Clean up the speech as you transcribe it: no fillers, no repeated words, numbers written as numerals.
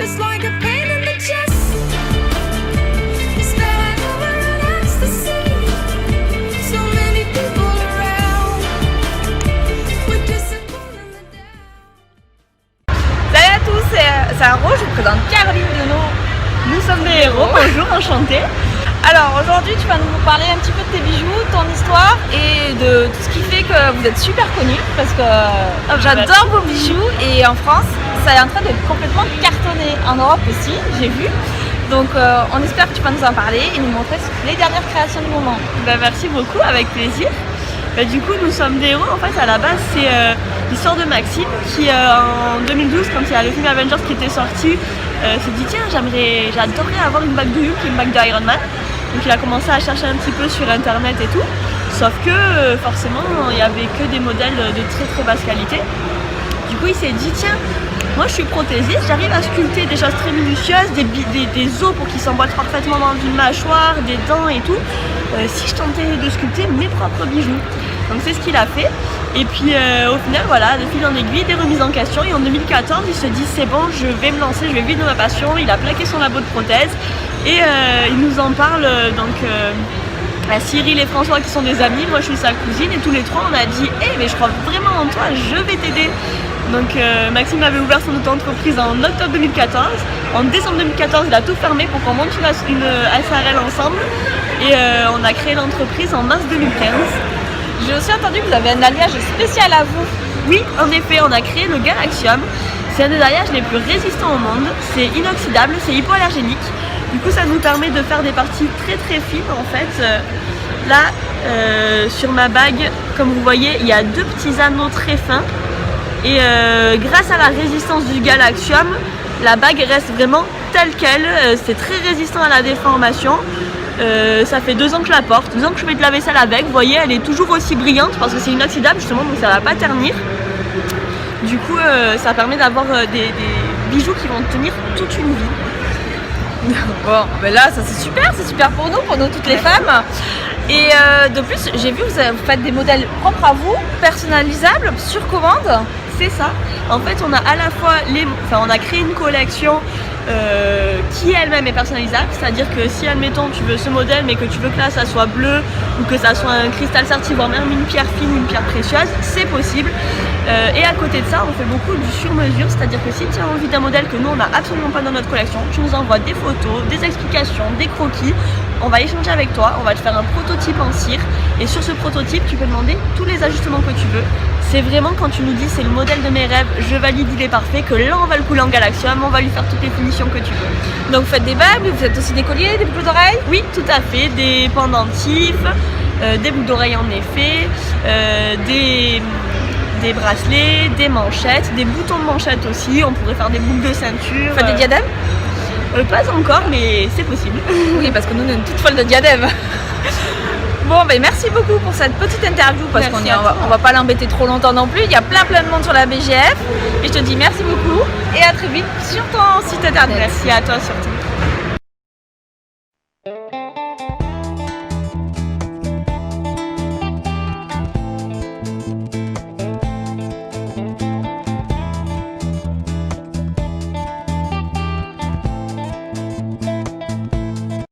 It's like a pain in the chest. It's that over ecstasy. So many people around. We're disappointed in the down. Salut à tous, c'est Aro, je vous présente Caroline Denot. Nous sommes des héros, bonjour, enchantée. Alors aujourd'hui tu vas nous parler un petit peu de tes bijoux, ton histoire et de tout ce qui fait que vous êtes super connus parce que j'adore vos bijoux et en France ça est en train de complètement cartonner, en Europe aussi j'ai vu. Donc on espère que tu vas nous en parler et nous montrer les dernières créations du moment. Merci beaucoup, avec plaisir. Du coup nous sommes des héros, en fait à la base c'est l'histoire de Maxime qui en 2012 quand il y a le film Avengers qui était sorti s'est dit tiens j'adorerais avoir une bague de Hulk et une bague d'Iron Man. Donc il a commencé à chercher un petit peu sur internet et tout, sauf que forcément il n'y avait que des modèles de très très basse qualité. Du coup il s'est dit tiens, moi je suis prothésiste, j'arrive à sculpter des choses très minutieuses, des os pour qu'ils s'emboîtent parfaitement dans une mâchoire, des dents et tout, si je tentais de sculpter mes propres bijoux. Donc c'est ce qu'il a fait. Et puis au final voilà, de fil en aiguille, des remises en question. Et en 2014 il se dit c'est bon, je vais me lancer, je vais vivre de ma passion. Il a plaqué son labo de prothèses. Et il nous en parle donc à Cyril et François qui sont des amis, moi je suis sa cousine et tous les trois on a dit mais je crois vraiment en toi, je vais t'aider. Donc Maxime avait ouvert son auto-entreprise en octobre 2014. En décembre 2014 il a tout fermé pour qu'on monte une SARL ensemble et on a créé l'entreprise en mars 2015. J'ai aussi entendu que vous avez un alliage spécial à vous. Oui, en effet, on a créé le Galaxium. C'est un des alliages les plus résistants au monde. C'est inoxydable, c'est hypoallergénique. Du coup, ça nous permet de faire des parties très très fines. En fait, là, sur ma bague, comme vous voyez, il y a deux petits anneaux très fins. Et grâce à la résistance du Galaxium, la bague reste vraiment telle qu'elle. C'est très résistant à la déformation. Ça fait 2 ans que je la porte, 2 ans que je fais de la vaisselle avec, vous voyez elle est toujours aussi brillante parce que c'est inoxydable justement donc ça va pas ternir. Du coup ça permet d'avoir des bijoux qui vont tenir toute une vie. Bon, ben là ça c'est super pour nous toutes les femmes. Et de plus j'ai vu que vous faites des modèles propres à vous, personnalisables, sur commande. C'est ça. En fait on a à la fois on a créé une collection qui elle-même est personnalisable, c'est-à-dire que si admettons tu veux ce modèle mais que tu veux que là ça soit bleu ou que ça soit un cristal serti voire même une pierre fine ou une pierre précieuse, c'est possible. Et à côté de ça on fait beaucoup du sur-mesure, c'est-à-dire que si tu as envie d'un modèle que nous on n'a absolument pas dans notre collection, tu nous envoies des photos, des explications, des croquis, on va échanger avec toi, on va te faire un prototype en cire et sur ce prototype tu peux demander tous les ajustements que tu veux. C'est vraiment quand tu nous dis c'est le modèle de mes rêves, je valide, il est parfait, que là on va le couler en Galaxium, on va lui faire toutes les finitions que tu veux. Donc vous faites des bagues, vous faites aussi des colliers, des boucles d'oreilles? Oui, tout à fait, des pendentifs, des boucles d'oreilles en effet, des bracelets, des manchettes, des boutons de manchettes aussi, on pourrait faire des boucles de ceinture. Vous faites des diadèmes? Pas encore, mais c'est possible. Oui, parce que nous on est une toute folle de diadèmes. Bon, ben merci beaucoup pour cette petite interview parce qu'on va pas l'embêter trop longtemps non plus. Il y a plein de monde sur la BGF et je te dis merci beaucoup et à très vite sur ton site internet. Merci à toi surtout.